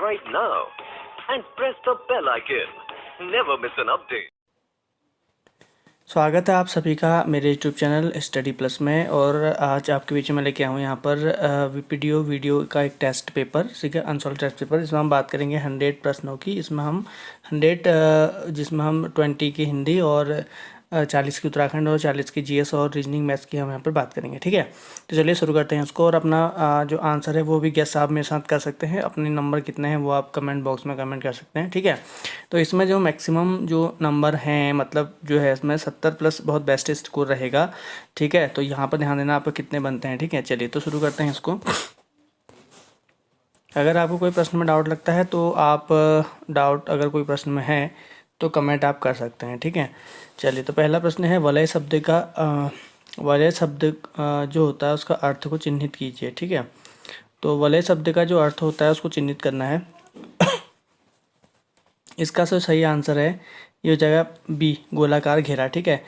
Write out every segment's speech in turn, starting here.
right now and press the bell icon. Never miss an update. स्वागत है आप सभी का मेरे यूट्यूब चैनल स्टडी प्लस में। और आज आपके बीच में लेके आया हूँ यहाँ पर वीडियो का एक टेस्ट पेपर, ठीक है, अनसॉल्व टेस्ट पेपर। इसमें हम बात करेंगे 100 प्रश्नों की। इसमें हम 100 जिसमें हम 20 की हिंदी और 40 की उत्तराखंड और 40 की जीएस और रीजनिंग मैथ्स की हम यहाँ पर बात करेंगे, ठीक है। तो चलिए शुरू करते हैं इसको। और अपना जो आंसर है वो भी गेस आप मेरे साथ कर सकते हैं। अपने नंबर कितने हैं वो आप कमेंट बॉक्स में कमेंट कर सकते हैं, ठीक है। तो इसमें जो मैक्सिमम जो नंबर हैं, मतलब जो है इसमें 70 प्लस बहुत बेस्ट स्कोर रहेगा, ठीक है। तो यहाँ पर ध्यान देना आपको कितने बनते हैं, ठीक है। चलिए तो शुरू करते हैं इसको। अगर आपको कोई प्रश्न में डाउट लगता है तो आप अगर कोई प्रश्न में है तो कमेंट आप कर सकते हैं, ठीक है। चलिए तो पहला प्रश्न है, वलय शब्द का वलय शब्द जो होता है उसका अर्थ को चिन्हित कीजिए, ठीक है। तो वलय शब्द का जो अर्थ होता है उसको चिन्हित करना है। इसका जो सही आंसर है ये हो जाएगा बी, गोलाकार घेरा, ठीक है।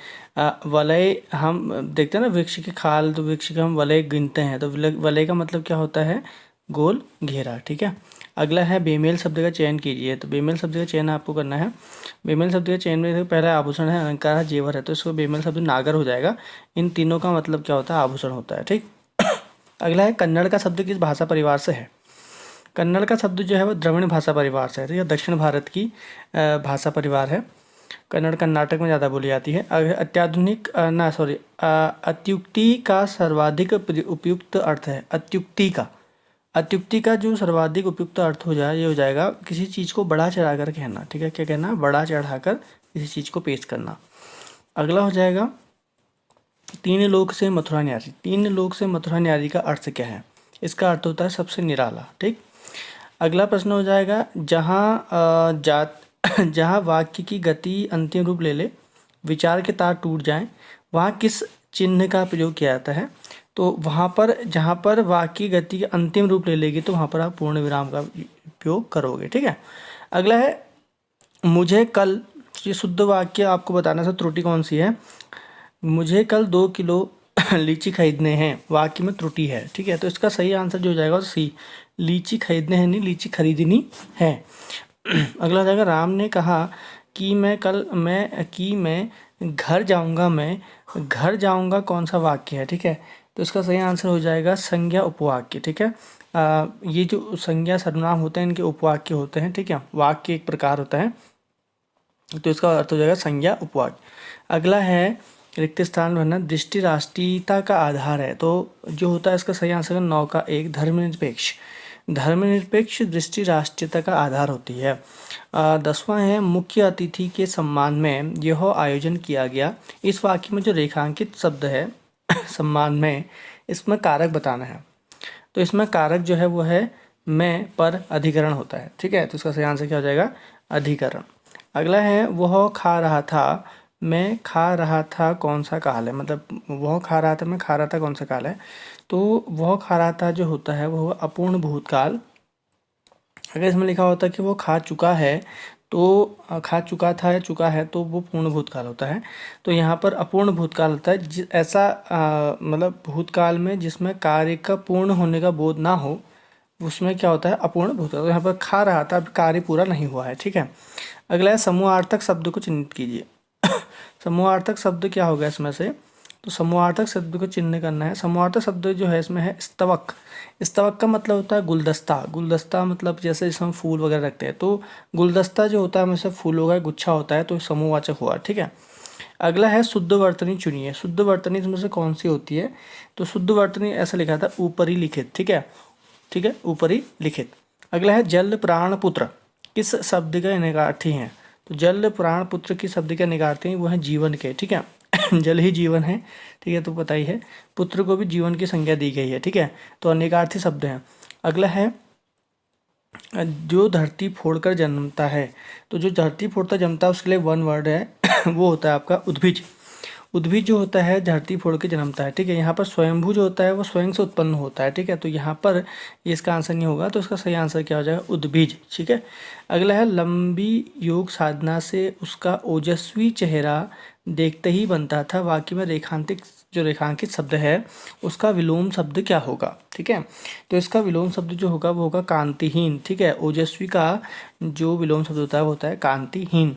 वलय हम देखते हैं ना, वृक्ष की खाल, तो वृक्ष के हम वलय गिनते हैं, तो वलय का मतलब क्या होता है, गोल घेरा, ठीक है। अगला है, बेमेल शब्द का चयन कीजिए। तो बेमेल शब्द का चयन आपको करना है। बेमेल शब्द के चयन में पहला आभूषण है, अलंकार है, जेवर है, तो इसको बेमेल शब्द नागर हो जाएगा। इन तीनों का मतलब क्या होता है, आभूषण होता है, ठीक। अगला है, कन्नड़ का शब्द किस भाषा परिवार से है। कन्नड़ का शब्द जो है वो द्रविड़ भाषा परिवार से है, तो यह दक्षिण भारत की भाषा परिवार है। कन्नड़ कर्नाटक में ज़्यादा बोली जाती है। अत्याधुनिक अत्युक्ति का सर्वाधिक उपयुक्त अर्थ है। अत्युक्ति का जो सर्वाधिक उपयुक्त अर्थ हो जाए ये हो जाएगा किसी चीज़ को बढ़ा चढ़ा कर कहना, ठीक है। क्या कहना, बढ़ा चढ़ा कर किसी चीज़ को पेश करना। अगला हो जाएगा, तीन लोक से मथुरा न्यारी। तीन लोक से मथुरा न्यारी का अर्थ क्या है। इसका अर्थ होता है सबसे निराला, ठीक। अगला प्रश्न हो जाएगा, जहाँ वाक्य की गति अंतिम रूप ले ले, विचार के तार टूट जाएं, वहाँ किस चिन्ह का प्रयोग किया जाता है। तो वहाँ पर जहाँ पर वाक्य की गति अंतिम रूप ले लेगी तो वहाँ पर आप पूर्ण विराम का उपयोग करोगे, ठीक है। अगला है, मुझे कल, ये शुद्ध वाक्य आपको बताना था, त्रुटि कौन सी है। मुझे कल 2 किलो लीची खरीदने हैं, वाक्य में त्रुटि है, ठीक है। तो इसका सही आंसर जो हो जाएगा सी, लीची खरीदने हैं, नहीं लीची खरीदनी है। अगला जाएगा, राम ने कहा कि मैं घर जाऊंगा कौन सा वाक्य है, ठीक है। तो इसका सही आंसर हो जाएगा संज्ञा उपवाक्य, ठीक है। ये जो संज्ञा सर्वनाम होते हैं इनके उपवाक्य होते हैं, ठीक है। वाक्य एक प्रकार होता है, तो इसका अर्थ हो जाएगा संज्ञा उपवाक्य। अगला है, रिक्त स्थान भरना। दृष्टि राष्ट्रीयता का आधार है, तो जो होता है इसका सही आंसर 9 का 1, धर्मनिरपेक्ष दृष्टि राष्ट्रीयता का आधार होती है। 10वां है, मुख्य अतिथि के सम्मान में यह आयोजन किया गया। इस वाक्य में जो रेखांकित शब्द है सम्मान में, इसमें कारक बताना है। तो इसमें कारक जो है वो है मैं पर अधिकरण होता है, ठीक है। तो इसका सही आंसर क्या हो जाएगा, अधिकरण। अगला है, वह खा रहा था, मैं खा रहा था कौन सा काल है, मतलब वह खा रहा था, मैं खा रहा था कौन सा काल है। तो वह खा रहा था जो होता है वो अपूर्ण भूतकाल। अगर इसमें लिखा होता कि वो खा चुका है, तो खा चुका था या चुका है, तो वो पूर्ण भूतकाल होता है। तो यहाँ पर अपूर्ण भूतकाल होता है ऐसा मतलब भूतकाल में जिसमें कार्य का पूर्ण होने का बोध ना हो, उसमें क्या होता है, अपूर्ण भूतकाल। तो यहाँ पर खा रहा था, अब कार्य पूरा नहीं हुआ है, ठीक है। अगला है, समूहार्थक शब्द को चिन्हित कीजिए। समूहार्थक शब्द क्या होगा इसमें से, तो समूहार्थक शब्द को चिन्ह करना है। समूहार्थक शब्द जो है इसमें है स्तवक। स्तवक का मतलब होता है गुलदस्ता मतलब जैसे जिसमें हम फूल वगैरह रखते हैं, तो गुलदस्ता जो होता है हमेशा फूलों का गुच्छा होता है, तो समूहवाचक हुआ, ठीक है। अगला है, शुद्ध वर्तनी चुनिए। शुद्ध वर्तनी इसमें से कौन सी होती है। तो शुद्ध वर्तनी ऐसा लिखा था, ऊपरी लिखित, ठीक है, ऊपरी लिखित। अगला है, जल प्राण पुत्र किस शब्द का निगार्थी है। तो जल प्राण पुत्र की शब्द के निगार्थी वो है जीवन के, ठीक है। जल ही जीवन है, ठीक है, तो पता ही है। पुत्र को भी जीवन की संज्ञा दी गई है, ठीक है। तो अनेकार्थी शब्द हैं। अगला है, जो धरती फोड़कर जन्मता है। तो जो धरती फोड़ता जन्मता है उसके लिए 1 वर्ड है वो होता है आपका उद्भिज। उद्भिज जो होता है धरती फोड़ के जन्मता है, ठीक है। यहाँ पर स्वयंभू जो होता है वो स्वयं से उत्पन्न होता है, ठीक है। तो यहाँ पर ये इसका आंसर नहीं होगा, तो इसका सही आंसर क्या हो जाएगा, उद्भिज, ठीक है। अगला है, लंबी योग साधना से उसका ओजस्वी चेहरा देखते ही बनता था, वाक्य में रेखांकित शब्द है उसका विलोम शब्द क्या होगा। ठीक है, तो इसका विलोम शब्द जो होगा वो होगा कांतिहीन। ठीक है, ओजस्वी का जो विलोम शब्द होता है वो होता है कांतिहीन।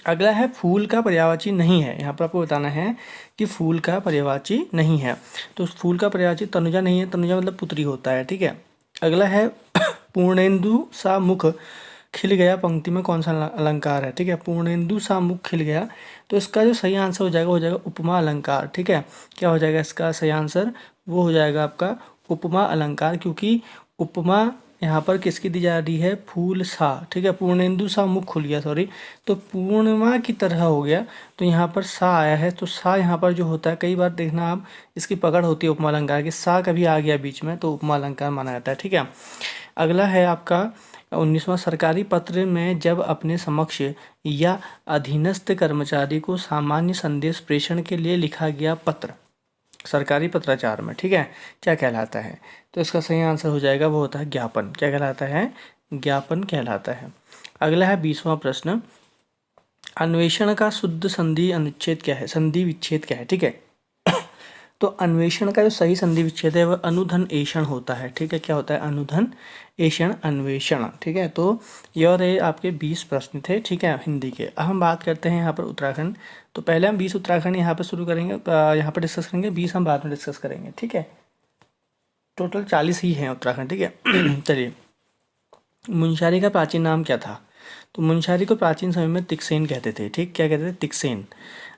अगला है फूल का पर्यायवाची नहीं है। यहाँ पर आपको बताना है कि फूल का पर्यायवाची नहीं है। तो फूल का पर्यायवाची तनुजा नहीं है, तनुजा मतलब पुत्री होता है। ठीक है, अगला है पूर्णेंदु सा मुख खिल गया, पंक्ति में कौन सा अलंकार है। ठीक है, पूर्णेंदु सा मुख खिल गया, तो इसका जो सही आंसर हो जाएगा उपमा अलंकार। ठीक है, क्या हो जाएगा इसका सही आंसर, वो हो जाएगा आपका उपमा अलंकार, क्योंकि उपमा यहाँ पर किसकी दी जा रही है, फूल सा। ठीक है, पूर्णेंदु सा मुख खुल गया, सॉरी, तो पूर्णिमा की तरह हो गया, तो यहाँ पर सा आया है। तो सा यहाँ पर जो होता है, कई बार देखना आप, इसकी पकड़ होती है उपमा अलंकार की, सा कभी आ गया बीच में तो उपमा अलंकार माना जाता है। ठीक है, अगला है आपका 19वां, सरकारी पत्र में जब अपने समक्ष या अधीनस्थ कर्मचारी को सामान्य संदेश प्रेषण के लिए लिखा गया पत्र सरकारी पत्राचार में, ठीक है, क्या कहलाता है। तो इसका सही आंसर हो जाएगा वो होता है ज्ञापन। क्या कहलाता है, ज्ञापन कहलाता है। अगला है 20वां प्रश्न, अन्वेषण का शुद्ध संधि अनुच्छेद क्या है, संधि विच्छेद क्या है। ठीक है, तो अन्वेषण का जो सही संधि विच्छेद है वह अनुधन एषण होता है। ठीक है, क्या होता है, अनुधन एषण अन्वेषण। ठीक है, तो ये और ये आपके 20 प्रश्न थे। ठीक है, हिंदी के। अब हम बात करते हैं यहाँ पर उत्तराखंड। तो पहले हम 20 उत्तराखंड यहाँ पर शुरू करेंगे, यहाँ पर डिस्कस करेंगे, 20 हम बाद में डिस्कस करेंगे। ठीक है, टोटल 40 ही हैं उत्तराखंड। ठीक है चलिए, मुंशारी का प्राचीन नाम क्या था। तो मुंशारी को प्राचीन समय में तिक्सेन कहते थे। ठीक, क्या कहते थे, तिक्सेन।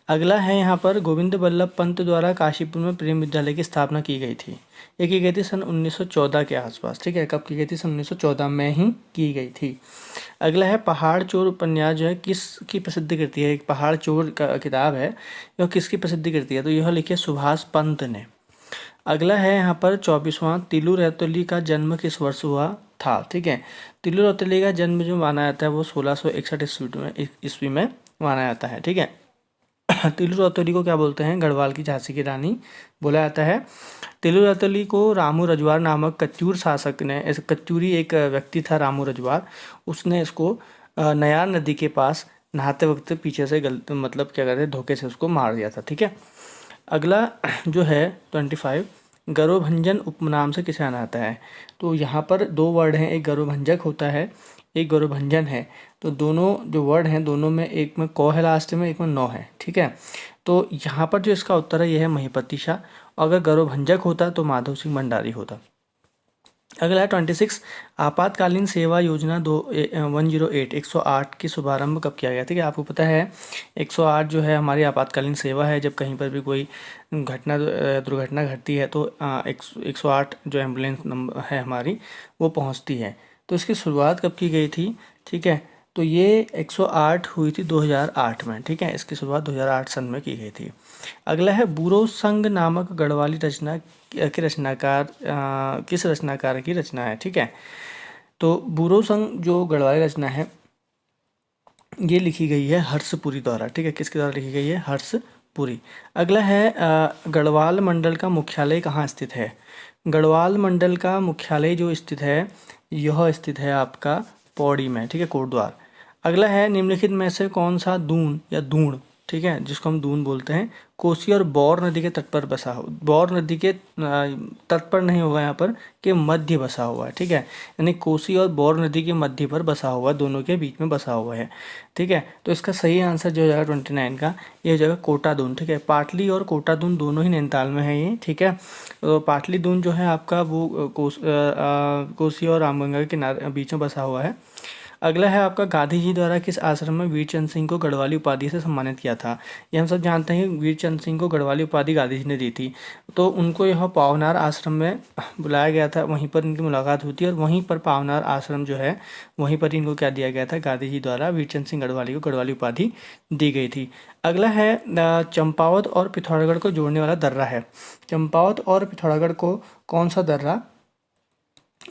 अगला है यहाँ पर गोविंद बल्लभ पंत द्वारा काशीपुर में प्रेम विद्यालय की स्थापना की गई थी। ये की गई थी सन 1914 के आसपास। ठीक है, कब की गई थी, सन 1914 में ही की गई थी। अगला है पहाड़ चोर उपन्यास जो है किसकी प्रसिद्धि करती है, एक पहाड़ चोर का किताब है, यह किसकी प्रसिद्धि करती है, तो यह लिखी है सुभाष पंत ने। अगला है यहाँ पर 24वां, तिलू रौतेली का जन्म किस वर्ष हुआ था। ठीक है, तिलू रौतेली का जन्म जो माना जाता है वो 1661 ईस्वी में माना जाता है। ठीक है, तिलू रौतेली को क्या बोलते हैं, गढ़वाल की झांसी की रानी बोला जाता है। तिलू रौतेली को रामू रजवार नामक कच्चूर शासक ने, कच्चूरी एक व्यक्ति था रामू रजवार, उसने इसको नयार नदी के पास नहाते वक्त पीछे से मतलब क्या कहते हैं, धोखे से उसको मार दिया था। ठीक है, अगला जो है 25, गौरभंजन उपनाम से किसे जाना जाता है। तो यहाँ पर दो वर्ड हैं, एक गौरभंजक होता है, एक गौरभंजन है। तो दोनों जो वर्ड हैं, दोनों में एक में क है लास्ट में, एक में नौ है। ठीक है, तो यहाँ पर जो इसका उत्तर है यह है महिपति शाह। अगर गौरभंजक होता तो माधव सिंह भंडारी होता। अगला है 26, आपातकालीन सेवा योजना 108 की शुभारंभ कब किया गया। ठीक है, आपको पता है 108 जो है हमारी आपातकालीन सेवा है, जब कहीं पर भी कोई दुर्घटना घटती है तो 108 जो एम्बुलेंस नंबर है हमारी वो पहुंचती है। तो इसकी शुरुआत कब की गई थी। ठीक है, तो ये 108 हुई थी 2008 में। ठीक है, इसकी शुरुआत 2008 सन में की गई थी। अगला है बुरो संग नामक गढ़वाली रचना की रचनाकार किस रचनाकार की रचना है। ठीक है, तो बुरो संग जो गढ़वाली रचना है ये लिखी गई है हर्षपुरी द्वारा। ठीक है, किसके द्वारा लिखी गई है, हर्षपुरी। अगला है गढ़वाल मंडल का मुख्यालय कहाँ स्थित है। गढ़वाल मंडल का मुख्यालय जो स्थित है यह स्थित है आपका पौड़ी में। ठीक है, कोटद्वार। अगला है निम्नलिखित में से कौन सा दून या दूण, ठीक है, जिसको हम दून बोलते हैं, कोसी और बौर नदी के तट पर बसा हो, बौर नदी के तट पर नहीं होगा यहाँ पर, के मध्य बसा हुआ है। ठीक है, यानी कोसी और बौर नदी के मध्य पर बसा हुआ है, दोनों के बीच में बसा हुआ है। ठीक है, तो इसका सही आंसर जो हो जाएगा 29 का, ये हो जाएगा कोटा दून। ठीक है, पाटली और कोटा दून दोनों ही नैनीताल में है ये। ठीक है, तो पाटली दून जो है आपका वो कोसी और रामगंगा के किनारे बीच में बसा हुआ है। अगला है आपका गांधी जी द्वारा किस आश्रम में वीरचंद सिंह को गढ़वाली उपाधि से सम्मानित किया था। ये हम सब जानते हैं, वीरचंद सिंह को गढ़वाली उपाधि गांधी जी ने दी थी। तो उनको यह पावनार आश्रम में बुलाया गया था, वहीं पर इनकी मुलाकात हुई थी, और वहीं पर पावनार आश्रम जो है वहीं पर इनको क्या दिया गया था, गांधी जी द्वारा वीरचंद सिंह गढ़वाली को गढ़वाली उपाधि दी गई थी। अगला है चंपावत और पिथौरागढ़ को जोड़ने वाला दर्रा है। चंपावत और पिथौरागढ़ को कौन सा दर्रा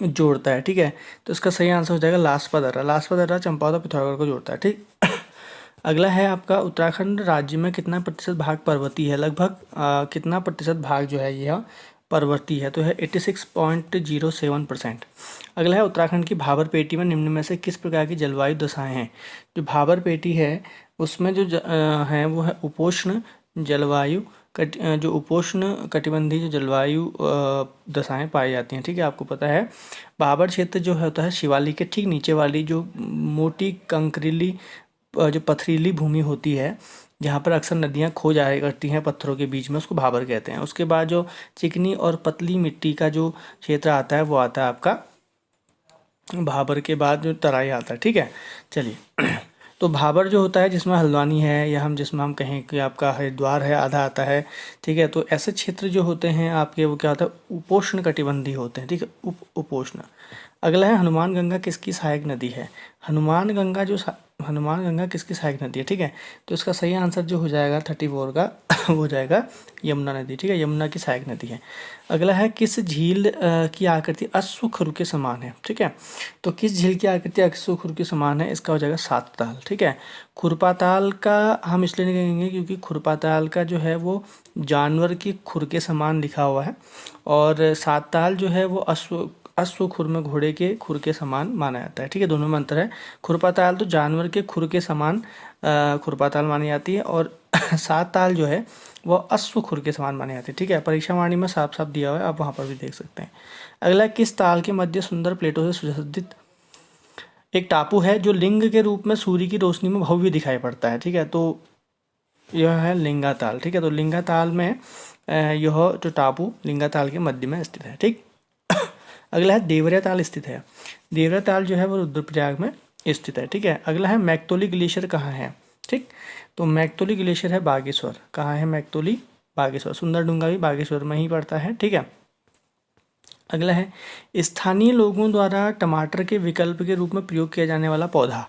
जोड़ता है। ठीक है, तो इसका सही आंसर हो जाएगा लास्पा दर्रा। लास्पा दर्रा चंपावत और पिथौरागढ़ को जोड़ता है। ठीक, अगला है आपका उत्तराखंड राज्य में कितना प्रतिशत भाग पर्वतीय है। लगभग कितना प्रतिशत भाग जो है यह पर्वतीय है, तो है 86.07%। अगला है उत्तराखंड की भाबर पेटी में निम्न में से किस प्रकार की जलवायु दशाएं हैं। जो भाबर पेटी है उसमें जो है वो है उपोष्ण जलवायु जो उपोष्ण कटिबंधीय जो जलवायु दशाएं पाई जाती हैं। ठीक है, आपको पता है भाबर क्षेत्र जो होता है शिवालिक के ठीक नीचे वाली जो मोटी कंकरीली जो पथरीली भूमि होती है, जहाँ पर अक्सर नदियाँ खो जाया करती हैं पत्थरों के बीच में, उसको भाबर कहते हैं। उसके बाद जो चिकनी और पतली मिट्टी का जो क्षेत्र आता है वो आता है आपका भाबर के बाद जो तराई आता है। ठीक है, चलिए तो भाबर जो होता है जिसमें हल्द्वानी है, या हम जिसमें हम कहें कि आपका हरिद्वार है, आधा आता है। ठीक है, तो ऐसे क्षेत्र जो होते हैं आपके वो क्या होता है उपोष्ण कटिबंधीय होते हैं। ठीक है, उपोष्ण। अगला है हनुमान गंगा किसकी सहायक नदी है। हनुमान गंगा हनुमान गंगा किसकी सहायक नदी है। ठीक है, तो इसका सही आंसर जो हो जाएगा 34 का वो हो जाएगा यमुना नदी। ठीक है, यमुना की सहायक नदी है। अगला है किस झील की आकृति अश्वखुर के समान है। ठीक है, तो किस झील की आकृति अश्वखुर के समान है, इसका हो जाएगा सातताल। ठीक है, खुरपाताल का हम इसलिए नहीं कहेंगे क्योंकि खुरपाताल का जो है वो जानवर की खुर के समान लिखा हुआ है, और सातताल जो है वो अश्वखुर में घोड़े के खुर के समान माना जाता है। ठीक है, दोनों में अंतर है। खुरपाताल तो जानवर के खुर के समान खुरपाताल मानी जाती है, और सातताल जो है वो अश्वखुर के समान मानी जाती है। ठीक है, परीक्षा वाणी में साफ साफ दिया हुआ है, आप वहाँ पर भी देख सकते हैं। अगला, किस ताल के मध्य सुंदर प्लेटों से सुसज्जित एक टापू है जो लिंग के रूप में सूर्य की रोशनी में भव्य दिखाई पड़ता है। ठीक है, तो यह है लिंगा ताल। ठीक है, तो लिंगा ताल में यह जो टापू लिंगा ताल के मध्य में स्थित है। ठीक, अगला है देवरिया ताल स्थित है। देवरिया ताल जो है वो रुद्रप्रयाग में स्थित है। ठीक है, अगला है मैक्तोली ग्लेशियर कहाँ है। ठीक, तो मैक्तोली ग्लेशियर है बागेश्वर। कहाँ है मैक्तोली, बागेश्वर। सुंदरडुंगा भी बागेश्वर में ही पड़ता है। ठीक है, अगला है स्थानीय लोगों द्वारा टमाटर के विकल्प के रूप में प्रयोग किया जाने वाला पौधा।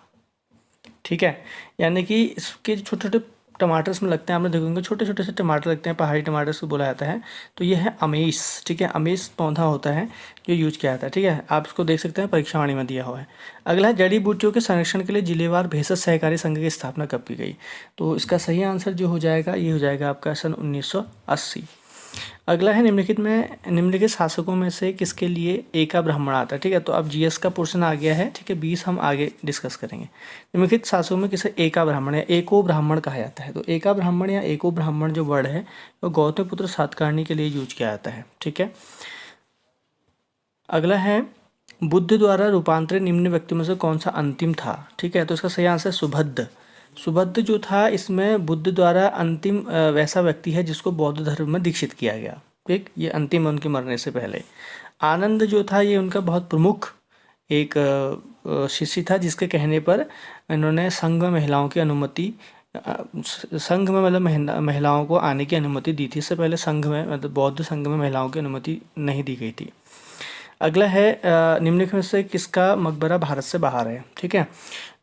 ठीक है, यानी कि इसके छोटे छोटे टमाटर इसमें लगते हैं, आपने देखोगे छोटे छोटे से टमाटर लगते हैं, पहाड़ी टमाटर से बोला जाता है। तो ये है अमेस। ठीक है, अमेस पौधा होता है जो यूज किया जाता है। ठीक है, आप इसको देख सकते हैं, परीक्षा वाणी में दिया हुआ है। अगला है जड़ी बूटियों के संरक्षण के लिए जिलेवार भेषज सहकारी संघ की स्थापना कब की गई। तो इसका सही आंसर जो हो जाएगा ये हो जाएगा आपका सन 1980। अगला है निम्नलिखित शासकों में से किसके लिए एका ब्राह्मण आता है। ठीक है, तो अब जीएस का पोर्शन आ गया है। ठीक है, 20 हम आगे डिस्कस करेंगे। निम्नलिखित शासकों में किसे एका ब्राह्मण या एको ब्राह्मण कहा जाता है। तो एका ब्राह्मण या एको ब्राह्मण जो वर्ड है वो गौतमपुत्र सातकर्णी के लिए यूज किया जाता है। ठीक है, अगला है बुद्ध द्वारा रूपांतरित निम्न व्यक्तियों में से कौन सा अंतिम था। ठीक है, तो इसका सही आंसर सुभद्द। सुभद्द जो था इसमें बुद्ध द्वारा अंतिम वैसा व्यक्ति है जिसको बौद्ध धर्म में दीक्षित किया गया। ठीक, ये अंतिम उनके मरने से पहले। आनंद जो था ये उनका बहुत प्रमुख एक शिष्य था, जिसके कहने पर इन्होंने संघ में महिलाओं की अनुमति संघ में मतलब महिलाओं को आने की अनुमति दी थी। इससे पहले संघ में मतलब बौद्ध संघ में महिलाओं की अनुमति नहीं दी गई थी। अगला है निम्नलिखित में से किसका मकबरा भारत से बाहर है। ठीक है,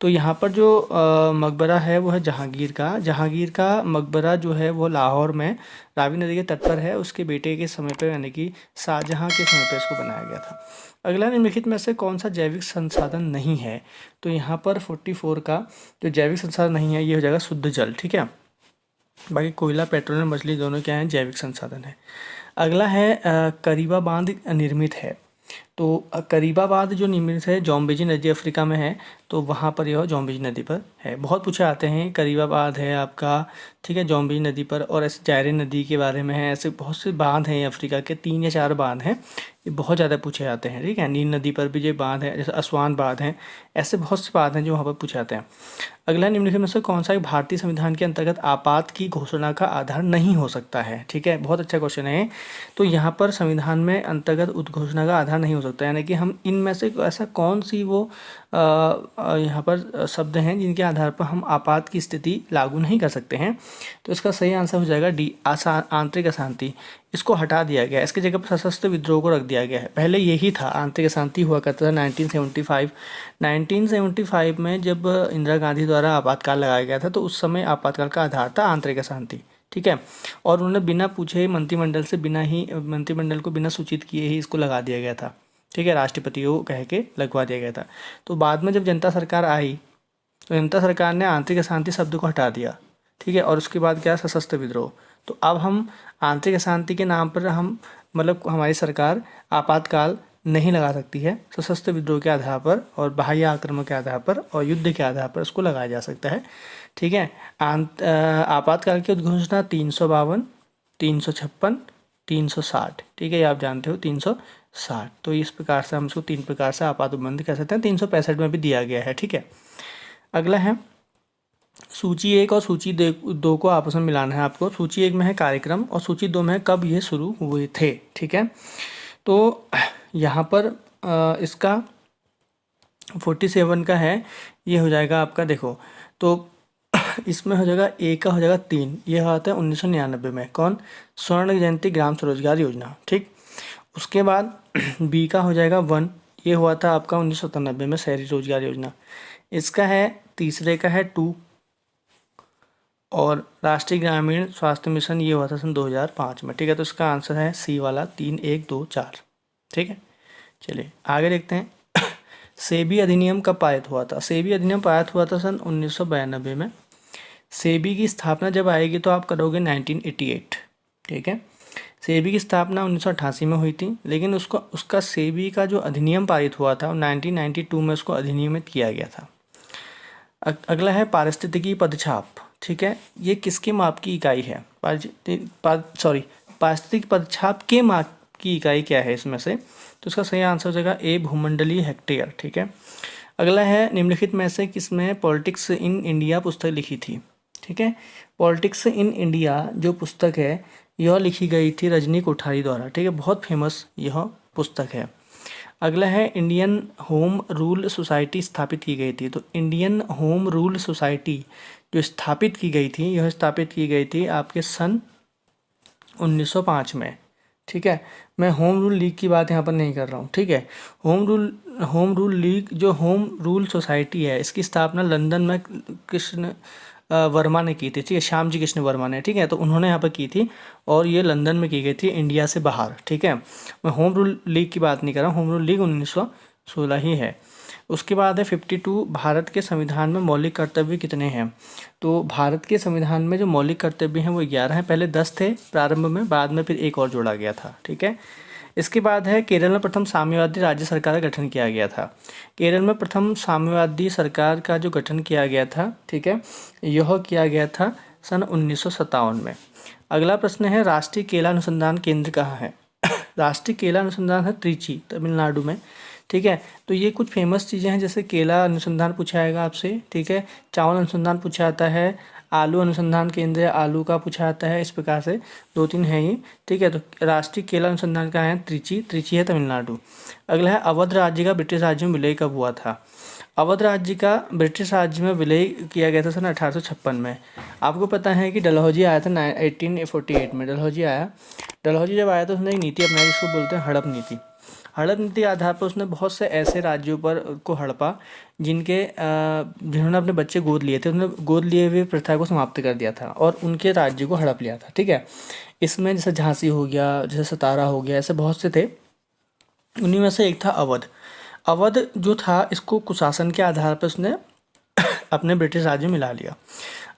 तो यहाँ पर जो मकबरा है वो है जहांगीर का। जहांगीर का मकबरा जो है वो लाहौर में रावी नदी के तट पर है। उसके बेटे के समय पर यानी कि शाहजहाँ के समय पर इसको बनाया गया था। अगला, निम्नलिखित में से कौन सा जैविक संसाधन नहीं है। तो यहाँ पर 44 का जो जैविक संसाधन नहीं है ये हो जाएगा शुद्ध जल। ठीक है, बाकी कोयला, पेट्रोल, मछली दोनों क्या हैं, जैविक संसाधन है। अगला है करीबा बांध निर्मित है। तो करीबाबाद जो निर्मित है जोम्बेजी नदी अफ्रीका में है, तो वहाँ पर यह जोम्बेजी नदी पर है। बहुत पूछे आते हैं, करीबाबाद है आपका। ठीक है, जोम्बेजी नदी पर, और ऐसे जायरे नदी के बारे में है। ऐसे बहुत से बांध हैं अफ्रीका के, 3 या 4 बांध हैं, ये बहुत ज़्यादा पूछे जाते हैं। ठीक है, नील नदी पर भी जो बांध है, जैसे असवान बांध हैं, ऐसे बहुत से बांध हैं जो वहाँ पर पूछे जाते हैं। अगला, निम्नलिखित में से कौन सा एक भारतीय संविधान के अंतर्गत आपात की घोषणा का आधार नहीं हो सकता है। ठीक है, बहुत अच्छा क्वेश्चन है। तो यहाँ पर संविधान में अंतर्गत उद्घोषणा का आधार नहीं हो सकता, यानी कि हम इनमें से ऐसा कौन सी वो यहाँ पर शब्द हैं जिनके आधार पर हम आपात की स्थिति लागू नहीं कर सकते हैं। तो इसका सही आंसर हो जाएगा डी, आंतरिक अशांति। इसको हटा दिया गया, इसकी जगह पर सशस्त्र विद्रोह को रख दिया गया है। पहले यही था, आंतरिक अशांति हुआ करता था 1975 में जब इंदिरा गांधी द्वारा आपातकाल लगाया गया था, तो उस समय आपातकाल का आधार था आंतरिक अशांति। ठीक है, और उन्होंने बिना पूछे मंत्रिमंडल को बिना सूचित किए ही इसको लगा दिया गया था। ठीक है, राष्ट्रपति को कह के लगवा दिया गया था। तो बाद में जब जनता सरकार आई तो जनता सरकार ने आंतरिक अशांति शब्द को हटा दिया। ठीक है, और उसके बाद क्या, सशस्त्र विद्रोह। तो अब हम आंतरिक अशांति के नाम पर हम मतलब हमारी सरकार आपातकाल नहीं लगा सकती है। सशस्त्र विद्रोह के आधार पर और बाह्य आक्रमण के आधार पर और युद्ध के आधार पर इसको लगाया जा सकता है। ठीक है। आपातकाल की उद्घोषणा 352, 356, 360। ठीक है, ये आप जानते हो 360। तो इस प्रकार से हम इसको 3 प्रकार से आपात उपबंध कह सकते हैं। 365 में भी दिया गया है। ठीक है। अगला है सूची 1 और सूची 2 को आपस में मिलाना है आपको। सूची 1 में है कार्यक्रम और सूची 2 में है कब ये शुरू हुए थे। ठीक है। तो यहाँ पर इसका 47 का है, ये हो जाएगा आपका, देखो तो इसमें हो जाएगा ए का हो जाएगा 3, ये आता है 1999 में। कौन? स्वर्ण जयंती ग्राम स्वरोजगार योजना। ठीक। उसके बाद बी का हो जाएगा 1, ये हुआ था आपका 1997 में शहरी रोजगार योजना। इसका है तीसरे का है 2 और राष्ट्रीय ग्रामीण स्वास्थ्य मिशन ये हुआ था सन 2005 में। ठीक है। तो इसका आंसर है सी वाला 3, 1, 2, 4। ठीक है। चलिए आगे देखते हैं। सेबी अधिनियम कब पारित हुआ था? सेबी अधिनियम पारित हुआ था सन 1992 में। सेबी की स्थापना जब आएगी तो आप करोगे 1988। ठीक है। सेबी की स्थापना 1988 में हुई थी, लेकिन उसका सेबी का जो अधिनियम पारित हुआ था 1992 में उसको अधिनियमित किया गया था। अगला है पारिस्थितिकी पदछाप। ठीक है। ये किसके माप की इकाई है? पारिस्थितिक पदछाप के माप की इकाई क्या है इसमें से? तो इसका सही आंसर हो जाएगा ए, भूमंडलीय हेक्टेयर। ठीक है। अगला है निम्नलिखित में से किसमें पॉलिटिक्स इन इंडिया पुस्तक लिखी थी? ठीक है। पॉलिटिक्स इन इंडिया जो पुस्तक है यह लिखी गई थी रजनी कोठारी द्वारा। ठीक है। बहुत फेमस यह पुस्तक है। अगला है इंडियन होम रूल सोसाइटी स्थापित की गई थी। तो इंडियन होम रूल सोसाइटी जो स्थापित की गई थी, यह स्थापित की गई थी आपके सन 1905 में। ठीक है। मैं होम रूल लीग की बात यहाँ पर नहीं कर रहा हूँ। ठीक है। होम रूल लीग जो होम रूल सोसाइटी है, इसकी स्थापना लंदन में कृष्ण वर्मा ने की थी। ठीक है। श्याम जी कृष्ण वर्मा ने। ठीक है। तो उन्होंने यहाँ पर की थी और ये लंदन में की गई थी, इंडिया से बाहर। ठीक है। मैं होम रूल लीग की बात नहीं कर रहा हूँ, होम रूल लीग 1916 ही है। उसके बाद है 52, भारत के संविधान में मौलिक कर्तव्य कितने हैं? तो भारत के संविधान में जो मौलिक कर्तव्य हैं वो 11 हैं। पहले 10 थे प्रारंभ में, बाद में फिर एक और जोड़ा गया था। ठीक है। इसके बाद है केरल में प्रथम साम्यवादी राज्य सरकार का गठन किया गया था। केरल में प्रथम साम्यवादी सरकार का जो गठन किया गया था, ठीक है, यह किया गया था सन 1957 में। अगला प्रश्न है राष्ट्रीय केला अनुसंधान केंद्र कहाँ है? राष्ट्रीय केला अनुसंधान है त्रिची, तमिलनाडु में। ठीक है। तो ये कुछ फेमस चीज़ें हैं, जैसे केला अनुसंधान पूछा जाएगा आपसे। ठीक है। चावल अनुसंधान पूछा जाता है, आलू अनुसंधान केंद्र आलू का पूछा जाता है। इस प्रकार से 2-3 है ये। ठीक है। तो राष्ट्रीय केला अनुसंधान का है त्रिची, त्रिची है तमिलनाडु। अगला है अवध राज्य का ब्रिटिश राज्य में विलय कब हुआ था? अवध राज्य का ब्रिटिश राज्य में विलय किया गया था सन 1856 में। आपको पता है कि डलहौजी आया था 1848 में। डलहौजी आया, डलहौजी जब आया तो उसने एक नीति अपनाई जिसको बोलते हैं हड़प नीति। हड़प नीति के आधार पर उसने बहुत से ऐसे राज्यों पर को हड़पा जिन्होंने अपने बच्चे गोद लिए थे। उन्होंने गोद लिए हुए प्रथा को समाप्त कर दिया था और उनके राज्य को हड़प लिया था। ठीक है। इसमें जैसे झांसी हो गया, जैसे सतारा हो गया, ऐसे बहुत से थे। उन्हीं में से एक था अवध। अवध जो था इसको कुशासन के आधार पर उसने अपने ब्रिटिश राज्य में मिला लिया।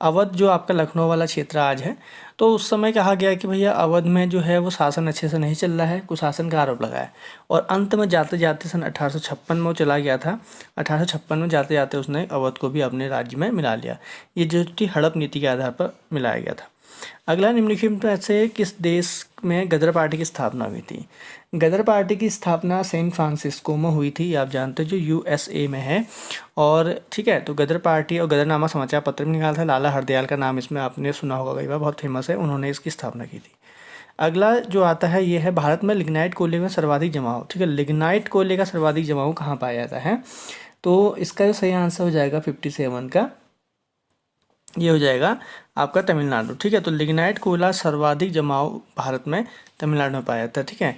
अवध जो आपका लखनऊ वाला क्षेत्र आज है, तो उस समय कहा गया कि भैया अवध में जो है वो शासन अच्छे से नहीं चल रहा है, कुशासन का आरोप लगाया और अंत में जाते जाते सन 1856 में वो चला गया था। 1856 में जाते जाते उसने अवध को भी अपने राज्य में मिला लिया। ये जो थी हड़प नीति के आधार पर मिलाया गया था। अगला निम्नलिखित में से किस देश में गदर पार्टी की स्थापना हुई थी? गदर पार्टी की स्थापना सैन फ्रांसिस्को में हुई थी, आप जानते हो, जो यूएसए में है। और ठीक है, तो गदर पार्टी और गदरनामा समाचार पत्र में निकाला था। लाला हरदयाल का नाम इसमें आपने सुना होगा कई बार, बहुत फेमस है, उन्होंने इसकी स्थापना की थी। अगला जो आता है ये है भारत में लिग्नाइट कोयले में सर्वाधिक जमाव। ठीक है। लिग्नाइट कोयले का सर्वाधिक जमाव कहाँ पाया जाता है? तो इसका जो सही आंसर हो जाएगा 57 का, ये हो जाएगा आपका तमिलनाडु। ठीक है। तो लिग्नाइट कोयला सर्वाधिक जमाव भारत में तमिलनाडु में पाया जाता है। ठीक है।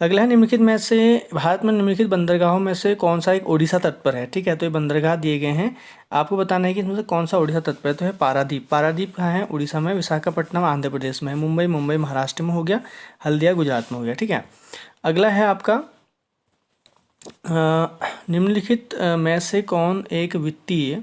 अगला है निम्नलिखित में से भारत में निम्नलिखित बंदरगाहों में से कौन सा एक ओडिशा तट पर है? ठीक है। तो ये बंदरगाह दिए गए हैं, आपको बताना है कि इसमें से कौन सा ओडिशा तट पर है। तो है पारादीप। पारादीप कहाँ है? उड़ीसा में। विशाखापट्टनम आंध्र प्रदेश में है। मुंबई महाराष्ट्र में हो गया। हल्दिया गुजरात में हो गया। ठीक है। अगला है आपका निम्नलिखित में से कौन एक वित्तीय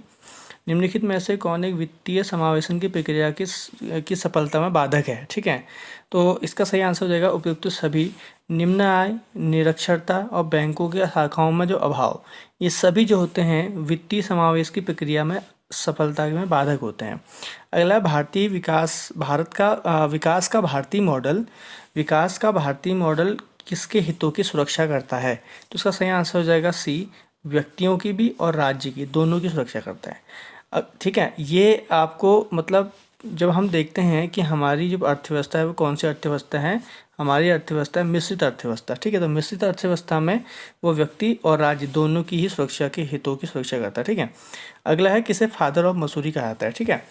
निम्नलिखित में से कौन एक वित्तीय समावेशन की प्रक्रिया की सफलता में बाधक है? ठीक है, तो इसका सही आंसर हो जाएगा उपयुक्त सभी। निम्न आय, निरक्षरता और बैंकों के शाखाओं में जो अभाव, ये सभी जो होते हैं वित्तीय समावेश की प्रक्रिया में सफलता में बाधक होते हैं। अगला, भारतीय विकास भारत का विकास का भारतीय मॉडल किसके हितों की सुरक्षा करता है? तो इसका सही आंसर हो जाएगा सी, व्यक्तियों की भी और राज्य की, दोनों की सुरक्षा करता है। अब ठीक है, ये आपको मतलब जब हम देखते हैं कि हमारी जो अर्थव्यवस्था है वो कौन सी अर्थव्यवस्था है, हमारी अर्थव्यवस्था है मिश्रित अर्थव्यवस्था। ठीक है, तो मिश्रित अर्थव्यवस्था में वो व्यक्ति और राज्य दोनों की ही सुरक्षा के हितों की सुरक्षा करता है। ठीक है, अगला है किसे फादर ऑफ मसूरी कहा जाता है? ठीक है,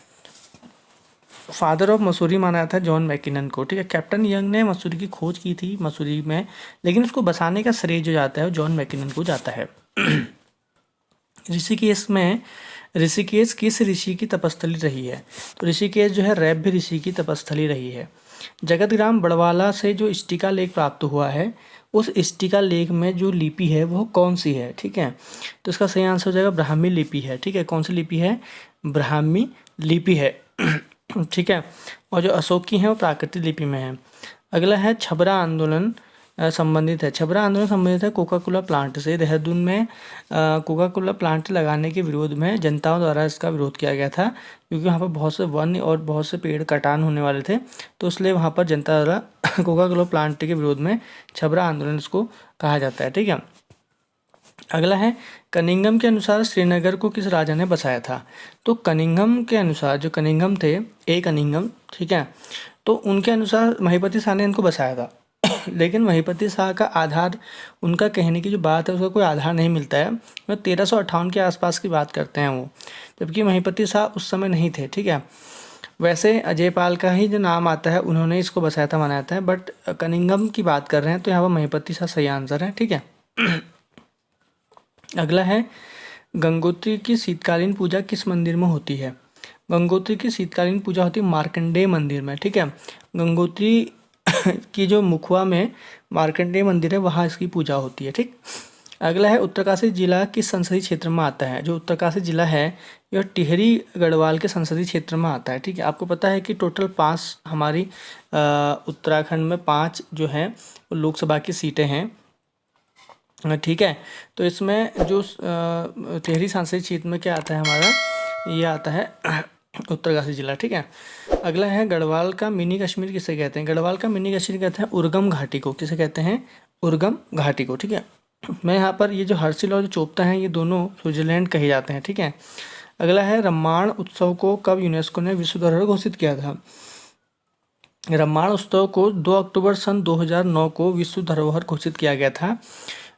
फादर ऑफ मसूरी माना जाता है जॉन मैकिनन को। ठीक है, कैप्टन यंग ने मसूरी की खोज की थी मसूरी में, लेकिन उसको बसाने का श्रेय जो जाता है वो जॉन मैकिनन को जाता है। ऋषिकेश किस ऋषि की तपस्थली रही है? तो ऋषिकेश जो है रैभ्य ऋषि की तपस्थली रही है। जगतग्राम बड़वाला से जो इष्टिका लेख प्राप्त हुआ है, उस इष्टिका लेख में जो लिपि है वो कौन सी है? ठीक है, तो इसका सही आंसर हो जाएगा ब्राह्मी लिपि है। ठीक है, कौन सी लिपि है? ब्राह्मी लिपि है। ठीक है, और जो अशोक की है वो प्राकृतिक लिपि में है। अगला है छबरा आंदोलन संबंधित है। छबरा आंदोलन संबंधित है कोका कोला प्लांट से। देहरादून में कोका कोला प्लांट लगाने के विरोध में जनताओं द्वारा इसका विरोध किया गया था, क्योंकि वहाँ पर बहुत से वन्य और बहुत से पेड़ कटान होने वाले थे, तो इसलिए वहाँ पर जनता द्वारा कोका कोला प्लांट के विरोध में छबरा आंदोलन इसको कहा जाता है। ठीक है, अगला है कनिंघम के अनुसार श्रीनगर को किस राजा ने बसाया था? तो कनिंघम के अनुसार, जो कनिंघम थे, ए कनिंघम, ठीक है, तो उनके अनुसार महिपति शाह ने इनको बसाया था। लेकिन महिपति शाह का आधार, उनका कहने की जो बात है उसका कोई आधार नहीं मिलता है। वो 1358 के आसपास की बात करते हैं वो, जबकि महिपति शाह उस समय नहीं थे। ठीक है, वैसे अजयपाल का ही जो नाम आता है, उन्होंने इसको बसाया था माना जाता है, बट कनिंघम की बात कर रहे हैं तो यहाँ पर महिपति शाह सही आंसर है। ठीक है, अगला है गंगोत्री की शीतकालीन पूजा किस मंदिर में होती है? गंगोत्री की शीतकालीन पूजा होती है मार्कंडेय मंदिर में। ठीक है, गंगोत्री की जो मुखवा में मार्कंडेय मंदिर है वहाँ इसकी पूजा होती है। ठीक, अगला है उत्तरकाशी जिला किस संसदीय क्षेत्र में आता है? जो उत्तरकाशी जिला है यह टिहरी गढ़वाल के संसदीय क्षेत्र में आता है। ठीक है, आपको पता है कि टोटल 5 हमारी उत्तराखंड में 5 जो है लोकसभा की सीटें हैं। ठीक है, तो इसमें जो टिहरी संसदीय क्षेत्र में क्या आता है हमारा, ये आता है उत्तरकाशी जिला। ठीक है, अगला है गढ़वाल का मिनी कश्मीर किसे कहते हैं? गढ़वाल का मिनी कश्मीर कहते हैं उर्गम घाटी को। किसे कहते हैं? उर्गम घाटी को। ठीक है, मैं यहाँ पर ये जो हर्सिल और जो चोपता हैं ये दोनों स्विट्जरलैंड कहे जाते हैं। ठीक है, अगला है रम्माण उत्सव को कब यूनेस्को ने विश्व धरोहर घोषित किया था? रम्माण उत्सव को 2 अक्टूबर सन 2009 को विश्व धरोहर घोषित किया गया था।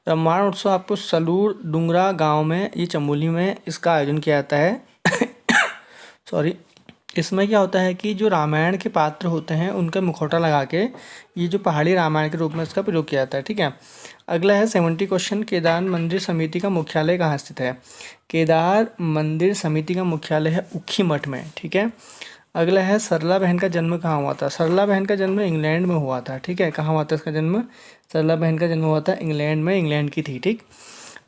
रम्माण उत्सव आपको सलूर डुंगरा गांव में, ये चमोली में इसका आयोजन किया जाता है। सॉरी, इसमें क्या होता है कि जो रामायण के पात्र होते हैं उनका मुखौटा लगा के ये जो पहाड़ी रामायण के रूप में इसका प्रयोग किया जाता है। ठीक है, अगला है 70 क्वेश्चन, केदार मंदिर समिति का मुख्यालय कहाँ स्थित है? केदार मंदिर समिति का मुख्यालय है उखी मठ में। ठीक है, अगला है सरला बहन का जन्म कहाँ हुआ था? सरला बहन का जन्म इंग्लैंड में हुआ था। ठीक है, कहाँ हुआ था इसका जन्म? सरला बहन का जन्म हुआ था इंग्लैंड में, इंग्लैंड की थी। ठीक,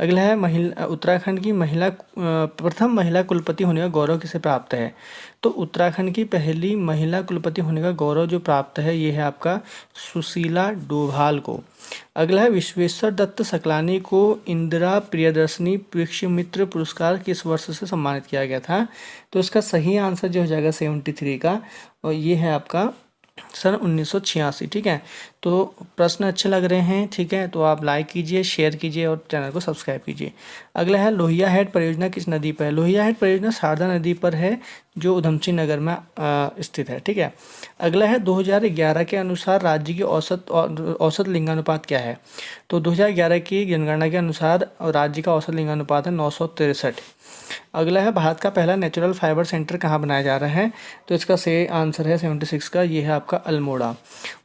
अगला है महिला उत्तराखंड की प्रथम महिला कुलपति होने का गौरव किसे प्राप्त है? तो उत्तराखंड की पहली महिला कुलपति होने का गौरव जो प्राप्त है ये है आपका सुशीला डोभाल को। अगला है विश्वेश्वर दत्त सकलानी को इंदिरा प्रियदर्शनी पुष्यमित्र पुरस्कार किस वर्ष से सम्मानित किया गया था? तो इसका सही आंसर जो हो जाएगा 73 का, और ये है आपका सन 1986। ठीक है, तो प्रश्न अच्छे लग रहे हैं, ठीक है, तो आप लाइक कीजिए, शेयर कीजिए और चैनल को सब्सक्राइब कीजिए। अगला है लोहिया हेड परियोजना किस नदी पर है? लोहिया हेड परियोजना शारदा नदी पर है जो उधमसिंह नगर में स्थित है। ठीक है, अगला है 2011 के अनुसार राज्य की औसत लिंगानुपात क्या है? तो 2011 की जनगणना के अनुसार राज्य का औसत लिंगानुपात है 963। अगला है भारत का पहला नेचुरल फाइबर सेंटर कहाँ बनाया जा रहा है? तो इसका सही आंसर है 76 का, ये है आपका अल्मोड़ा।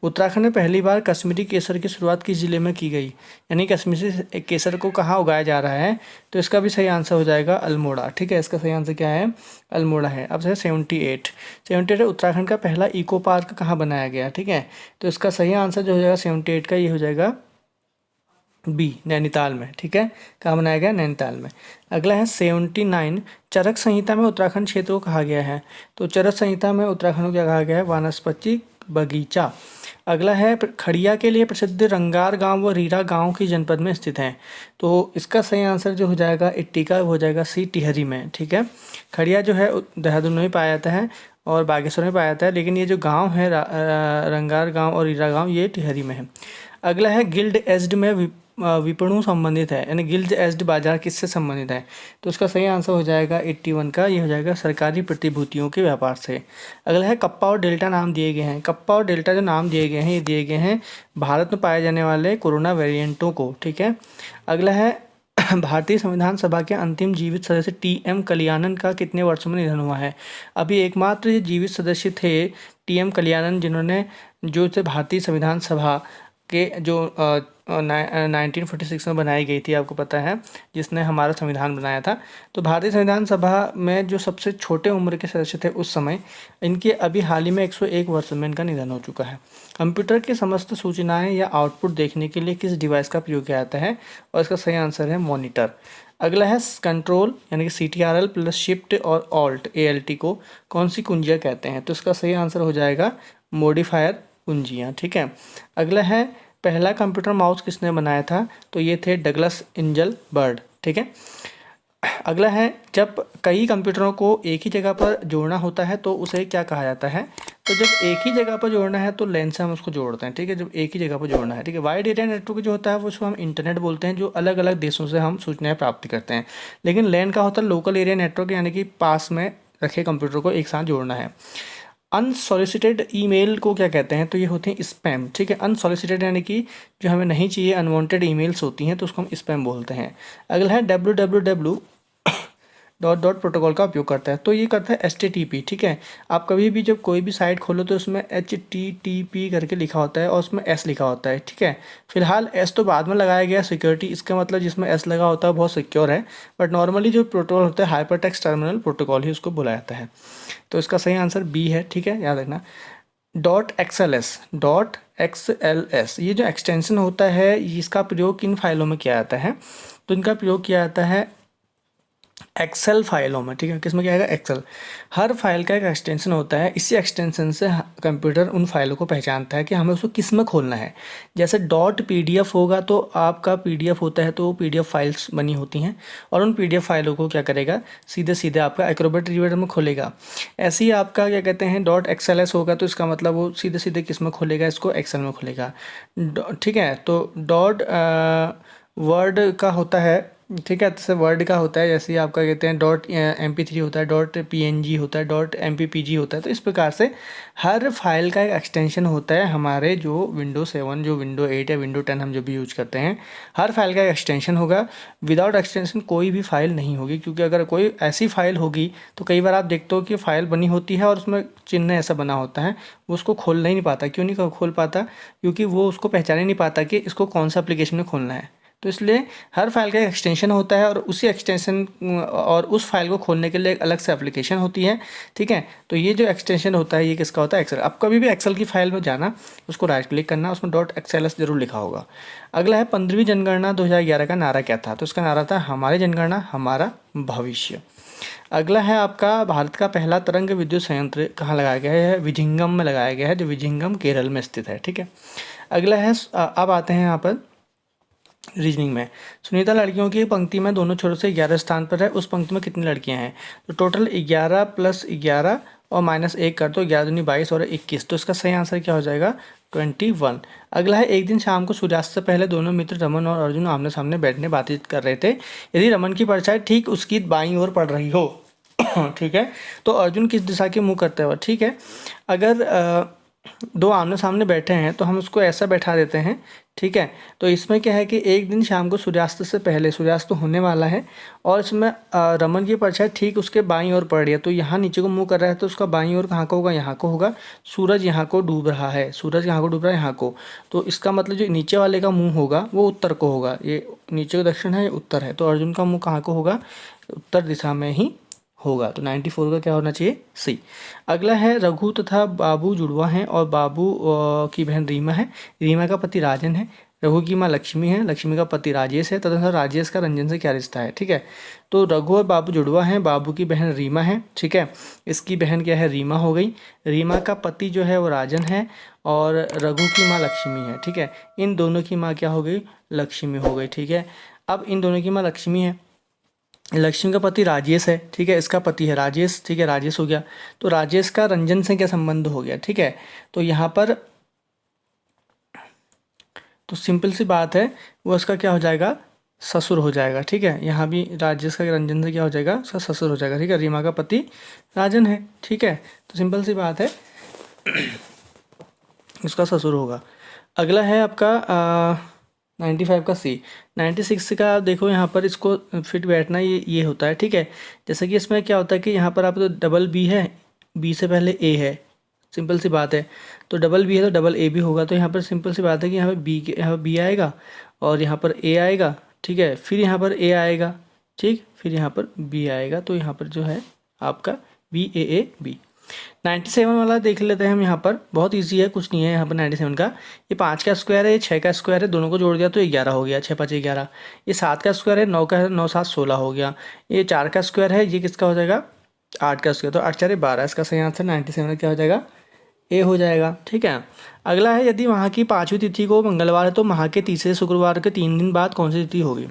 उत्तराखंड में पहली बार कश्मीरी केसर की शुरुआत किस जिले में की गई? यानी कश्मीरी केसर को कहाँ उगाया जा रहा है? तो इसका भी सही आंसर हो जाएगा अल्मोड़ा। ठीक है, इसका सही आंसर क्या है? अल्मोड़ा है। अब है 78 उत्तराखंड का पहला इको पार्क कहाँ बनाया गया? ठीक है, तो इसका सही आंसर जो हो जाएगा 78 का, ये हो जाएगा बी नैनीताल में, ठीक है, कहाँ बनाया गया, नैनीताल में। अगला है 79, चरक संहिता में उत्तराखंड क्षेत्र को कहा गया है। तो चरक संहिता में उत्तराखंड को क्या कहा गया है, वानस्पतिक बगीचा। अगला है खड़िया के लिए प्रसिद्ध रंगार गांव व रीरा गांव की जनपद में स्थित है। तो इसका सही आंसर जो हो जाएगा 80 का हो जाएगा सी, टिहरी में, ठीक है। खड़िया जो है देहरादून में पाया जाता है और बागेश्वर में पाया जाता है, लेकिन ये जो गांव है रंगार गांव और रीरा गांव ये टिहरी में है। अगला है गिल्ड एज्ड में विपणु संबंधित है, यानी गिल्ड एज्ड बाजार किससे संबंधित है। तो उसका सही आंसर हो जाएगा 81 का, ये हो जाएगा सरकारी प्रतिभूतियों के व्यापार से। अगला है कप्पा और डेल्टा नाम दिए गए हैं। कप्पा और डेल्टा जो नाम दिए गए हैं ये दिए गए हैं भारत में पाए जाने वाले कोरोना वेरिएंटों को, ठीक है। अगला है भारतीय संविधान सभा के अंतिम जीवित सदस्य टी.एम. कल्याणन का कितने वर्षों में निधन हुआ है। अभी एकमात्र जीवित सदस्य थे टी.एम. कल्याणन, जिन्होंने जो थे भारतीय संविधान सभा के जो 1946 में बनाई गई थी, आपको पता है, जिसने हमारा संविधान बनाया था। तो भारतीय संविधान सभा में जो सबसे छोटे उम्र के सदस्य थे उस समय, इनके अभी हाल ही में 101 वर्ष में इनका निधन हो चुका है। कंप्यूटर की समस्त सूचनाएं या आउटपुट देखने के लिए किस डिवाइस का प्रयोग किया जाता है, और इसका सही आंसर है मॉनिटर। अगला है कंट्रोल यानी कि CTRL प्लस शिफ्ट और ऑल्ट ALT को कौन सी कुंजियाँ कहते हैं। तो इसका सही आंसर हो जाएगा मॉडिफायर कुंजियाँ, ठीक है। अगला है पहला कंप्यूटर माउस किसने बनाया था। तो ये थे डगलस एंजल बर्ड, ठीक है। अगला है जब कई कंप्यूटरों को एक ही जगह पर जोड़ना होता है तो उसे क्या कहा जाता है। तो जब एक ही जगह पर जोड़ना है तो लेन से हम उसको जोड़ते हैं, ठीक है, जब एक ही जगह पर जोड़ना है, ठीक है। वाइड एरिया नेटवर्क जो होता है वो उसको हम इंटरनेट बोलते हैं, जो अलग अलग देशों से हम सूचनाएं प्राप्त करते हैं। लेकिन लैन का होता है लोकल एरिया नेटवर्क, यानी कि पास में रखे कंप्यूटर को एक साथ जोड़ना है। अनसॉलिसिटेड ईमेल को क्या कहते हैं। तो ये होते हैं स्पैम, ठीक है। अनसॉलिसिटेड यानी कि जो हमें नहीं चाहिए, अनवांटेड ईमेल्स होती हैं तो उसको हम स्पैम बोलते हैं। अगला है www डॉट डॉट प्रोटोकॉल का उपयोग करता है। तो ये करता है HTTP, ठीक है। आप कभी भी जब कोई भी साइट खोलो तो उसमें HTTP करके लिखा होता है और उसमें S लिखा होता है, ठीक है। फिलहाल S तो बाद में लगाया गया सिक्योरिटी, इसका मतलब जिसमें S लगा होता है बहुत सिक्योर है, बट नॉर्मली जो प्रोटोकॉल होता है हाइपर टेक्स्ट टर्मिनल प्रोटोकॉल ही उसको बुलाया जाता है। तो इसका सही आंसर B है, ठीक है, याद रखना। .xls ये जो एक्सटेंशन होता है इसका प्रयोग किन फाइलों में किया जाता है। तो इनका प्रयोग किया जाता है एक्सेल फाइलों में, ठीक है। किसमें क्या आएगा, एक्सेल। हर फाइल का एक एक्सटेंशन होता है, इसी एक्सटेंशन से कंप्यूटर उन फाइलों को पहचानता है कि हमें उसको किस में खोलना है। जैसे .pdf होगा तो आपका PDF होता है तो PDF फाइल्स बनी होती हैं और उन PDF फाइलों को क्या करेगा, सीधे सीधे आपका एक्रोबैट रीडर में खोलेगा। ऐसे ही आपका क्या कहते हैं .xls होगा तो इसका मतलब वो सीधे सीधे किस में खोलेगा, इसको एक्सेल में खोलेगा, ठीक है। तो वर्ड का होता है, ठीक है, जैसे वर्ड का होता है, जैसे आपका कहते हैं .mp3 होता है, .png होता है, .mppg होता है। तो इस प्रकार से हर फाइल का एक एक्सटेंशन होता है। हमारे जो विंडो 7 जो विंडो 8 या विंडो 10 हम जो भी यूज करते हैं, हर फाइल का एक एक्सटेंशन होगा। विदाउट एक्सटेंशन कोई भी फाइल नहीं होगी, क्योंकि अगर कोई ऐसी फाइल होगी तो कई बार आप देखते हो कि फाइल बनी होती है और उसमें चिन्ह ऐसा बना होता है, वो उसको खोल ही नहीं पाता। क्यों नहीं खोल पाता, क्योंकि वो उसको पहचान ही नहीं पाता कि इसको कौन सा एप्लीकेशन में खोलना है। तो इसलिए हर फाइल का एक एक्सटेंशन होता है और उसी एक्सटेंशन और उस फाइल को खोलने के लिए एक अलग से एप्लीकेशन होती है, ठीक है। तो ये जो एक्सटेंशन होता है ये किसका होता है, एक्सेल। अब कभी भी एक्सेल की फाइल में जाना, उसको राइट क्लिक करना, उसमें .xls जरूर लिखा होगा। अगला है 15वीं जनगणना 2011 का नारा क्या था। तो उसका नारा था हमारी जनगणना हमारा भविष्य। अगला है आपका भारत का पहला तरंग विद्युत संयंत्र कहाँ लगाया गया है, विझिंगम में लगाया गया है, जो विझिंगम केरल में स्थित है, ठीक है। अगला है अब आते हैं यहाँ पर रीजनिंग में। सुनीता लड़कियों की पंक्ति में दोनों छोरों से 11 स्थान पर है, उस पंक्ति में कितनी लड़कियां हैं। तो टोटल 11 + 11 और -1 कर दो, 11 दूनी 22 और 21। तो इसका सही आंसर क्या हो जाएगा, 21। अगला है एक दिन शाम को सूर्यास्त से पहले दोनों मित्र रमन और अर्जुन आमने सामने बैठने बातचीत कर रहे थे। यदि रमन की परछाई ठीक उसकी बाईं ओर पड़ रही हो ठीक है, तो अर्जुन किस दिशा के मुँह करते हुए, ठीक है। अगर दो आमने सामने बैठे हैं तो हम उसको ऐसा बैठा देते हैं, ठीक है। तो इसमें क्या है कि एक दिन शाम को सूर्यास्त से पहले, सूर्यास्त तो होने वाला है और इसमें रमन की परछाई ठीक उसके बाईं ओर पड़ रही है। तो यहाँ नीचे को मुंह कर रहा है तो उसका बाईं ओर कहाँ को होगा, यहाँ को होगा। सूरज यहाँ को डूब रहा है, सूरज यहाँ को डूब रहा है, यहाँ को। तो इसका मतलब जो नीचे वाले का मुँह होगा वो उत्तर को होगा। ये नीचे को दक्षिण है, ये उत्तर है। तो अर्जुन का मुँह कहाँ को होगा, उत्तर दिशा में ही होगा। तो 94 का क्या होना चाहिए, सी। अगला है रघु तथा बाबू जुड़वा हैं और बाबू की बहन रीमा है। रीमा का पति राजन है। रघु की माँ लक्ष्मी है, लक्ष्मी का पति राजेश है, तदनुसार राजेश का रंजन से क्या रिश्ता है। ठीक है, तो रघु और बाबू जुड़वा हैं, बाबू की बहन रीमा है। ठीक है, इसकी बहन क्या है, रीमा हो गई। रीमा का पति जो है वो राजन है और रघु की माँ लक्ष्मी है। ठीक है, इन दोनों की माँ क्या हो गई, लक्ष्मी हो गई। ठीक है, अब इन दोनों की माँ लक्ष्मी है, लक्ष्मी का पति राजेश है। ठीक है, इसका पति है राजेश। ठीक है, राजेश हो गया, तो राजेश का रंजन से क्या संबंध हो गया। ठीक है, तो यहाँ पर तो सिंपल सी बात है, वो उसका क्या हो जाएगा, ससुर हो जाएगा। ठीक है, यहाँ भी राजेश का रंजन से क्या हो जाएगा, उसका ससुर हो जाएगा। ठीक है, रीमा का पति राजन है। ठीक है, तो सिंपल सी बात है, इसका ससुर होगा। अगला है आपका 95 का सी। 96 का आप देखो, यहाँ पर इसको फिट बैठना ये होता है। ठीक है, जैसे कि इसमें क्या होता है कि यहाँ पर आप तो डबल बी है, बी से पहले ए है, सिंपल सी बात है, तो डबल बी है तो डबल ए भी होगा। तो यहाँ पर सिंपल सी बात है कि यहाँ पर बी के यहाँ बी आएगा और यहाँ पर ए आएगा। ठीक है, फिर यहाँ पर ए आएगा, ठीक, फिर यहाँ पर बी आएगा, तो यहाँ पर जो है आपका बी ए बी। 97 वाला देख लेते हैं हम। यहाँ पर बहुत इजी है, कुछ नहीं है यहाँ पर 97 का। ये 5 का स्क्वायर है, ये 6 का स्क्वायर है, दोनों को जोड़ दिया तो 11 हो गया, 6 5 11। ये 7 का स्क्वायर है, 9 का है, 9 7 16 हो गया। ये 4 का स्क्वायर है, ये किसका हो जाएगा, 8 का स्क्वायर, तो 8 4 12। इसका सही आंसर 97 क्या हो जाएगा, ए हो जाएगा। ठीक है, अगला है, यदि वहाँ की 5वीं तिथि को मंगलवार है तो माह के तीसरे शुक्रवार के 3 दिन बाद कौन सी तिथि होगी।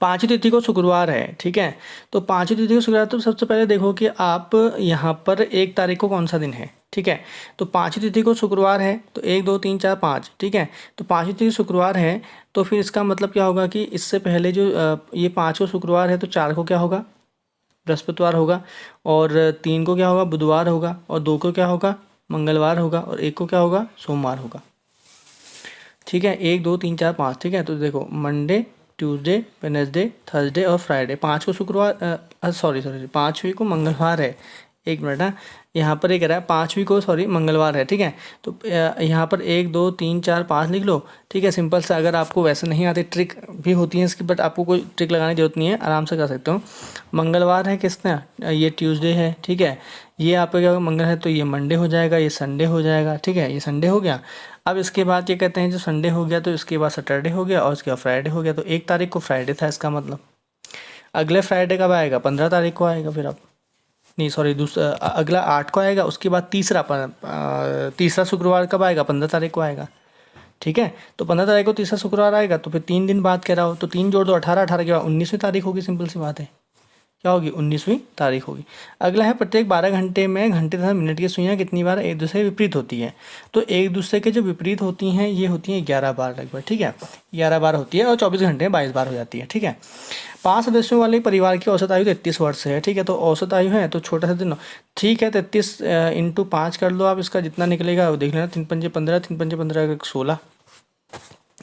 5वीं तिथि को शुक्रवार है। ठीक है, तो 5वीं तिथि को शुक्रवार, तो सबसे पहले देखो कि आप यहाँ पर 1 तारीख को कौन सा दिन है। ठीक है, तो 5वीं तिथि को शुक्रवार है, तो 1 2 3 4 5। ठीक है, तो 5वीं तिथि शुक्रवार है, तो फिर इसका मतलब क्या होगा कि इससे पहले जो ये 5 को शुक्रवार है, तो 4 को क्या होगा, बृहस्पतिवार होगा, और 3 को क्या होगा, बुधवार होगा, और 2 को क्या होगा, मंगलवार होगा, और 1 को क्या होगा, सोमवार होगा। ठीक है, 1 2 3 4 5। ठीक है, तो देखो मंडे, ट्यूसडे, वेडनेसडे, थर्सडे और फ्राइडे। 5 को शुक्रवार, सॉरी 5वीं को मंगलवार है। एक मिनट है, यहाँ पर एक रहा है 5वीं को, सॉरी मंगलवार है। ठीक है, तो यहाँ पर 1 2 3 4 5 लिख लो। ठीक है, सिंपल से, अगर आपको वैसे नहीं आते, ट्रिक भी होती है इसकी, बट आपको कोई ट्रिक लगाने की जरूरत नहीं है, आराम से कर सकते हो। मंगलवार है किसने, ये ट्यूसडे है। ठीक है, ये आपका क्या होगा, मंगल है, तो ये मंडे हो जाएगा, ये संडे हो जाएगा। ठीक है, ये संडे हो गया। अब इसके बाद ये कहते हैं जो संडे हो गया, तो इसके बाद सैटरडे हो गया, और इसके बाद फ्राइडे हो गया। तो 1 तारीख को फ्राइडे था, इसका मतलब अगले फ्राइडे कब आएगा, 15 तारीख को आएगा। फिर आप नहीं, सॉरी, दूसरा अगला 8 को आएगा, उसके बाद तीसरा शुक्रवार कब आएगा, 15 तारीख को आएगा। ठीक है, तो 15 तारीख को तीसरा शुक्रवार आएगा, तो फिर 3 दिन बाद कह रहा हो, तो 3 जोड़ दो, 18, 18 के बाद 19वीं तारीख होगी। सिंपल सी बात है, क्या होगी, 19वीं तारीख होगी। अगला है, प्रत्येक 12 घंटे में घंटे तथा मिनट की सुइयाँ कितनी बार एक दूसरे विपरीत होती है। तो एक दूसरे के जो विपरीत होती हैं, ये होती हैं 11 बार लगभग। ठीक है, 11 बार होती है, और 24 घंटे में 22 बार हो जाती है। ठीक है, 5 सदस्यों वाले परिवार की औसत आयु 33 वर्ष है। ठीक है, तो औसत आयु है तो छोटा सा दिन, ठीक है, 33 इंटू 5 कर लो आप, इसका जितना निकलेगा वो देख लेना। 3 पंजे 15, 3 पंजे 15 16।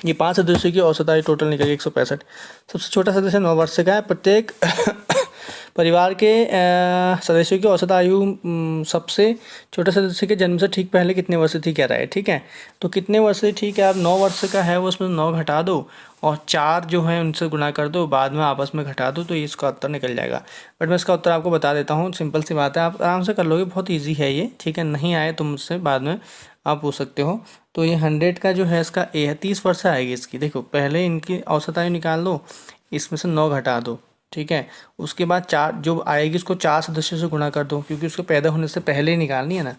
ये 5 सदस्यों की औसत आयु टोटल निकलेगी 165। सबसे छोटा सदस्य 9 वर्ष का है। प्रत्येक परिवार के सदस्यों की औसत आयु सबसे छोटे सदस्य के जन्म से ठीक पहले कितने वर्ष थी कह रहा है। ठीक है, तो कितने वर्ष से, ठीक है, आप 9 वर्ष का है वो, उसमें 9 घटा दो और 4 जो है उनसे गुणा कर दो, बाद में आपस में घटा दो, तो ये इसका उत्तर निकल जाएगा। बट मैं इसका उत्तर आपको बता देता हूँ, सिंपल सी बात है, आप आराम से कर लोगे, बहुत ईजी है ये। ठीक है, नहीं आए तो मुझसे बाद में आप पूछ सकते हो। तो ये 100 का जो है इसका ए है, 30 वर्ष आएगी इसकी। देखो, पहले इनकी औसत आयु निकाल दो, इसमें से 9 घटा दो। ठीक है, उसके बाद 4 जो आएगी उसको 4 सदस्यों से गुणा कर दो, क्योंकि उसको पैदा होने से पहले ही निकालनी है ना,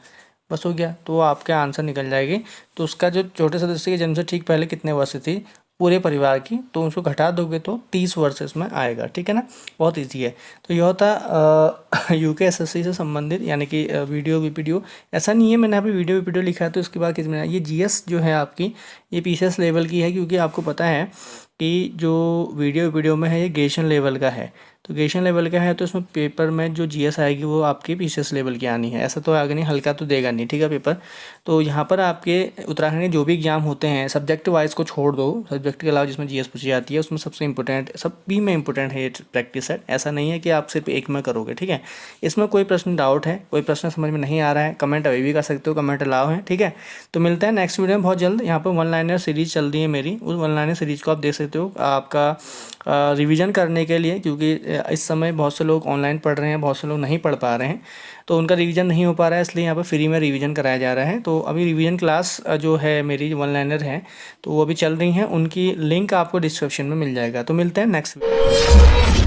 बस हो गया, तो आपके आंसर निकल जाएगी। तो उसका जो छोटे सदस्य के जन्म से ठीक पहले कितने वर्ष थी पूरे परिवार की, तो उसको घटा दोगे तो 30 वर्ष इसमें आएगा। ठीक है ना, बहुत ईजी है। तो यह होता यूकेएसएससी से संबंधित, यानी कि वीडियो वीपीडीओ। ऐसा नहीं है मैंने यहाँ पे वीडियो वीपीडीओ लिखा है तो इसके बाद किसमें, ये जीएस जो है आपकी, ये पीसीएस लेवल की है, क्योंकि आपको पता है कि जो वीडियो में है ये ग्रेजुएशन लेवल का है। तो ग्रेजुएशन लेवल का है, तो इसमें पेपर में जो जीएस आएगी वो आपकी पीसीएस लेवल की आनी है। ऐसा तो आगे नहीं, हल्का तो देगा नहीं। ठीक है, पेपर तो यहाँ पर आपके उत्तराखंड के जो भी एग्जाम होते हैं, सब्जेक्ट वाइज को छोड़ दो, सब्जेक्ट के अलावा जिसमें जीएस पूछी जाती है उसमें सबसे इंपॉर्टेंट, सब भी में इंपॉर्टेंट है ये प्रैक्टिस सेट। ऐसा नहीं है कि आप सिर्फ एक में करोगे। ठीक है, इसमें कोई प्रश्न डाउट है, कोई प्रश्न समझ में नहीं आ रहा है, कमेंट अभी भी कर सकते हो, कमेंट अलाउ है। ठीक है, तो मिलते हैं नेक्स्ट वीडियो में बहुत जल्द। यहाँ पर 1 लाइनर सीरीज चल रही है मेरी, उस 1 लाइनर सीरीज को आप देख सकते हो। आपका रिवीजन करने के लिए, क्योंकि इस समय बहुत से लोग ऑनलाइन पढ़ रहे हैं, बहुत से लोग नहीं पढ़ पा रहे हैं, तो उनका रिवीजन नहीं हो पा रहा है, इसलिए यहाँ पर फ्री में रिवीजन कराया जा रहा है। तो अभी रिवीजन क्लास जो है मेरी वन लाइनर है, तो वो अभी चल रही हैं, उनकी लिंक आपको डिस्क्रिप्शन में मिल जाएगा। तो मिलते हैं नेक्स्ट वीडियो।